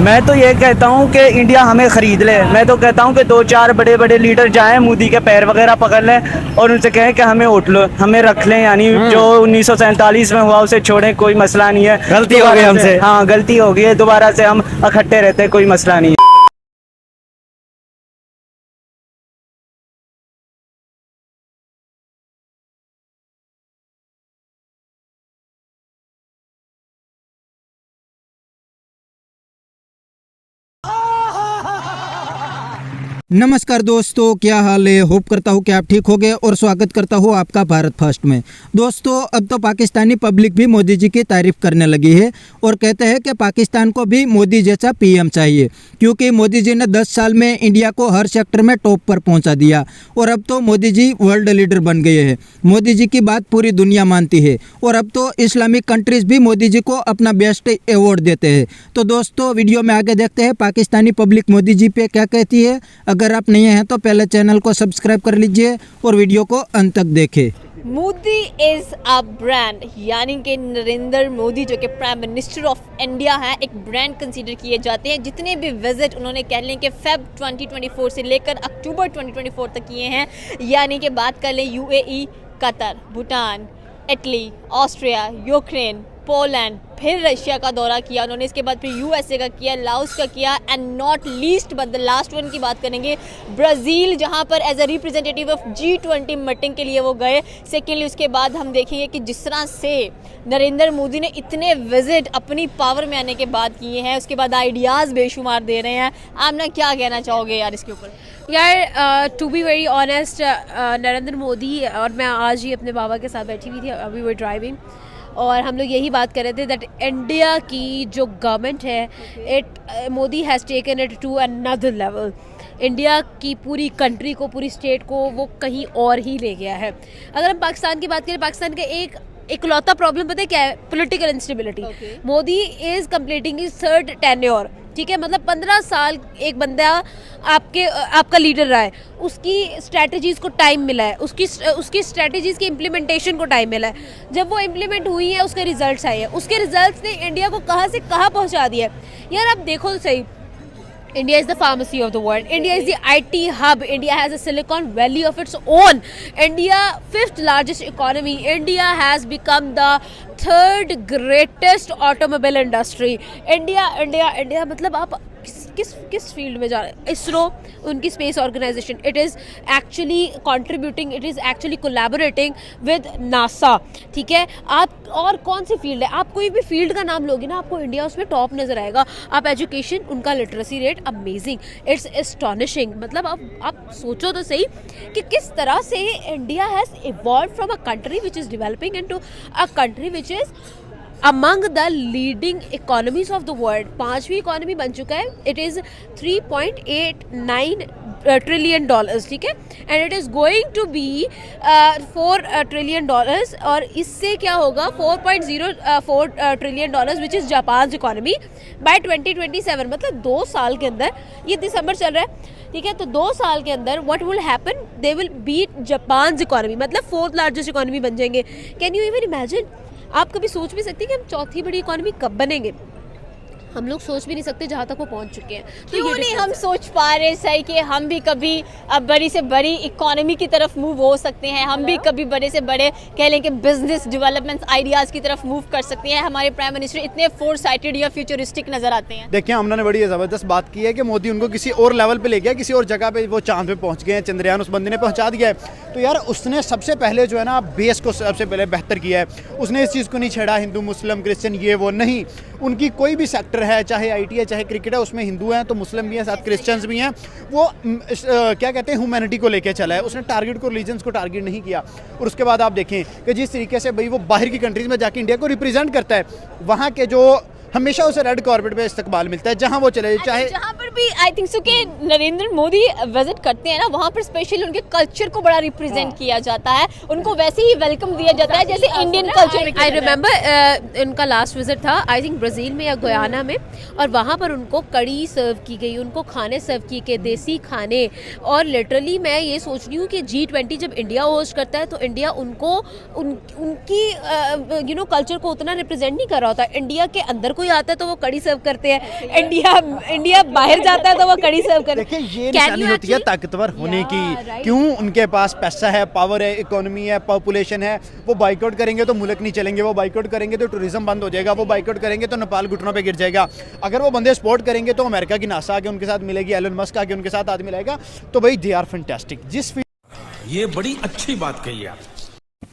मैं तो ये कहता हूँ कि इंडिया हमें ख़रीद ले। मैं तो कहता हूँ कि 2-4 बड़े बड़े लीडर जाएं, मोदी के पैर वगैरह पकड़ लें और उनसे कहें कि हमें उठ लो, हमें रख लें। यानी जो 1947 में हुआ उसे छोड़ें, कोई मसला नहीं है। गलती हो गई हमसे। हाँ, गलती हो गई है, दोबारा से हम इकट्ठे रहते हैं, कोई मसला नहीं है। नमस्कार दोस्तों, क्या हाल है। होप करता हूँ कि आप ठीक होंगे और स्वागत करता हूँ आपका भारत फर्स्ट में। दोस्तों, अब तो पाकिस्तानी पब्लिक भी मोदी जी की तारीफ करने लगी है और कहते हैं कि पाकिस्तान को भी मोदी जैसा पीएम चाहिए, क्योंकि मोदी जी ने 10 साल में इंडिया को हर सेक्टर में टॉप पर पहुँचा दिया और अब तो मोदी जी वर्ल्ड लीडर बन गए हैं। मोदी जी की बात पूरी दुनिया मानती है और अब तो इस्लामिक कंट्रीज़ भी मोदी जी को अपना बेस्ट अवार्ड देते हैं। तो दोस्तों, वीडियो में आगे देखते हैं पाकिस्तानी पब्लिक मोदी जी पे क्या कहती है। अगर आप नए हैं तो पहले चैनल को सब्सक्राइब कर लीजिए और वीडियो को अंत तक देखें। मोदी इज़ अ ब्रांड, यानी कि नरेंद्र मोदी जो कि प्राइम मिनिस्टर ऑफ इंडिया हैं, एक ब्रांड कंसीडर किए जाते हैं। जितने भी विजिट उन्होंने कह लें कि फेब 2024 से लेकर अक्टूबर 2024 तक किए हैं, यानी कि बात कर लें UAE, Qatar, Bhutan, Italy, Austria, Ukraine, Poland, फिर रशिया का दौरा किया उन्होंने। इसके बाद फिर यूएसए का किया, लाओस का किया, and not least but the last one की बात करेंगे ब्राज़ील, जहां पर as a representative of G20 meeting के लिए वो गए। सेकेंडली उसके बाद हम देखेंगे कि जिस तरह से नरेंद्र मोदी ने इतने विजिट अपनी पावर में आने के बाद किए हैं, उसके बाद आइडियाज़ बेशुमार दे रहे हैं। आमना, क्या कहना चाहोगे यार इसके ऊपर? यार, to be very honest, Narendra Modi और मैं आज ही अपने बाबा के साथ बैठी हुई थी, अभी वो ड्राइविंग, और हम लोग यही बात कर रहे थे दैट इंडिया की जो गवर्नमेंट है, Modi has taken it to another level. India की पूरी कंट्री को, पूरी स्टेट को वो कहीं और ही ले गया है। अगर हम पाकिस्तान की बात करें, पाकिस्तान का एक इकलौता प्रॉब्लम पता है क्या है? Political instability. Modi is completing his 3rd tenure, ठीक है, मतलब 15 साल एक बंदा आपका लीडर रहा है, उसकी स्ट्रैटेजीज़ को टाइम मिला है, उसकी स्ट्रैटेजीज़ की इम्प्लीमेंटेशन को टाइम मिला है। जब वो इम्प्लीमेंट हुई है, उसके रिजल्ट्स आए हैं, उसके रिजल्ट्स ने इंडिया को कहाँ से कहाँ पहुँचा दिया है। यार आप देखो तो सही, India is the pharmacy of the world. India is the IT hub. India has a Silicon Valley of its own. India, 5th largest economy. India has become the 3rd greatest automobile industry. India मतलब आप किस field में जा रहे हैं? इसरो, उनकी space organisation, it is actually contributing, it is actually collaborating with NASA, ठीक है। आप और कौन सी फील्ड है, आप कोई भी फील्ड का नाम लोगे ना, आपको इंडिया उसमें टॉप नज़र आएगा। आप एजुकेशन, उनका literacy rate amazing, it's astonishing. मतलब आप सोचो तो सही कि किस तरह से India has evolve from a country which is developing into a country which is among the leading economies of the world. 5वीं इकोनॉमी बन चुका है। इट इज़ $3.89 ट्रिलियन, ठीक है, and it is going to be $4 trillion, और इससे क्या होगा 4.04 trillion which is Japan economy by 2027। मतलब 2 साल के अंदर, ये दिसंबर चल रहा है, ठीक है, तो 2 साल के अंदर what will happen, they will beat Japan economy, मतलब 4th लार्जेस्ट इकोनॉमी बन जाएंगे। Can you even imagine? आप कभी सोच भी सकते हैं कि हम 4थी बड़ी इकोनॉमी कब बनेंगे? हम लोग सोच भी नहीं सकते जहाँ तक वो पहुँच चुके हैं। तो क्यों नहीं हम सोच पा रहे सही कि हम भी कभी बड़ी से बड़ी इकोनॉमी की तरफ मूव हो सकते हैं, हम भी कभी बड़े से बड़े कह लें कि बिजनेस डेवलपमेंट आइडियाज़ की तरफ मूव कर सकते हैं। हमारे प्राइम मिनिस्टर इतने फोर साइटेड या फ्यूचरिस्टिक नज़र आते हैं। देखिए, हमने ने बड़ी ज़बरदस्त बात की है कि मोदी उनको किसी और लेवल पे ले गया, किसी और जगह पे वो चांद पे पहुंच गए हैं, चंद्रयान उस बंदे ने पहुंचा दिया है। तो यार उसने सबसे पहले जो है ना बेस को सबसे पहले बेहतर किया है। उसने इस चीज़ को नहीं छेड़ा हिंदू मुस्लिम क्रिश्चियन ये वो नहीं, उनकी कोई भी सेक्टर है, चाहे IT है चाहे क्रिकेट है, उसमें हिंदू हैं तो मुस्लिम भी हैं, साथ क्रिश्चियंस भी हैं। वो क्या कहते हैं, ह्यूमैनिटी को लेके चला है। उसने टारगेट को, रिलीजन्स को टारगेट नहीं किया। और उसके बाद आप देखें कि जिस तरीके से भाई वो बाहर की कंट्रीज़ में जाके इंडिया को रिप्रेजेंट करता है, वहाँ के जो हमेशा उसे रेड कॉर्पेट पे इस्तकबाल मिलता है, जहाँ वो चले जाए, चाहे जहाँ पर भी आई थिंक सो कि नरेंद्र मोदी विजिट करते हैं ना, वहाँ पर स्पेशली उनके कल्चर को बड़ा रिप्रेजेंट किया जाता है, उनको वैसे ही वेलकम दिया जाता है जैसे इंडियन कल्चर में। आई रिमेंबर इनका लास्ट विजिट था आई थिंक ब्राज़ील में या गुयाना में, और वहाँ पर उनको कड़ी सर्व की गई, उनको खाने सर्व किए गए, देसी खाने। और लिटरली मैं ये सोच रही हूँ कि G20 जब इंडिया होस्ट करता है तो इंडिया उनको उनकी कल्चर को उतना रिप्रेजेंट नहीं कर रहा होता, इंडिया के अंदर को कोई आता है तो वो कड़ी सर्व करते हैं, इंडिया बाहर जाता है तो वो कड़ी सर्व करते देखिए हैं। ये Can निशानी you होती है actually- ताकतवर होने Yeah, की। right. क्यों? उनके पास पैसा है, पावर है, इकोनॉमी है, पॉपुलेशन है। वो बाइकआउट करेंगे तो मुल्क नहीं चलेंगे, वो बाइकआउट करेंगे तो टूरिज्म बंद हो जाएगा, वो बाइकआउट करेंगे तो नेपाल घुटनों पे गिर जाएगा। अगर वो बंदे सपोर्ट करेंगे तो अमेरिका की नासा आके उनके साथ मिलेगी, एलन मस्क आके उनके साथ आदमी मिलेगा। तो भाई दे आर फैंटास्टिक। जिस ये बड़ी अच्छी बात कही आप।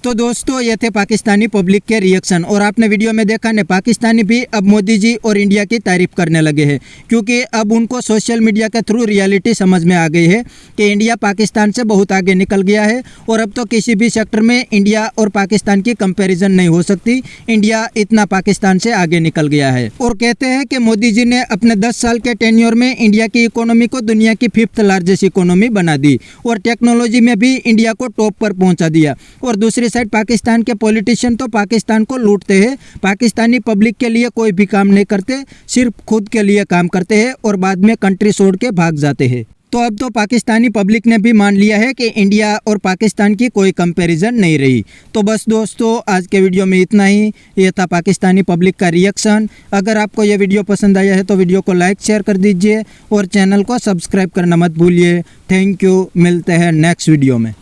तो दोस्तों ये थे पाकिस्तानी पब्लिक के रिएक्शन। और आपने वीडियो में देखा ने पाकिस्तानी भी अब मोदी जी और इंडिया की तारीफ करने लगे हैं, क्योंकि अब उनको सोशल मीडिया के थ्रू रियलिटी समझ में आ गई है कि इंडिया पाकिस्तान से बहुत आगे निकल गया है और अब तो किसी भी सेक्टर में इंडिया और पाकिस्तान की कंपैरिजन नहीं हो सकती। इंडिया इतना पाकिस्तान से आगे निकल गया है। और कहते हैं कि मोदी जी ने अपने 10 साल के टेन्योर में इंडिया की इकोनॉमी को दुनिया की 5th लार्जेस्ट इकोनॉमी बना दी और टेक्नोलॉजी में भी इंडिया को टॉप पर पहुंचा दिया। और दूसरी साइड पाकिस्तान के पॉलिटिशियन तो पाकिस्तान को लूटते हैं, पाकिस्तानी पब्लिक के लिए कोई भी काम नहीं करते, सिर्फ खुद के लिए काम करते हैं और बाद में कंट्री छोड़ के भाग जाते हैं। तो अब तो पाकिस्तानी पब्लिक ने भी मान लिया है कि इंडिया और पाकिस्तान की कोई कंपैरिजन नहीं रही। तो बस दोस्तों आज के वीडियो में इतना ही। ये था पाकिस्तानी पब्लिक का रिएक्शन। अगर आपको ये वीडियो पसंद आया है तो वीडियो को लाइक शेयर कर दीजिए और चैनल को सब्सक्राइब करना मत भूलिए। थैंक यू, मिलते हैं नेक्स्ट वीडियो में।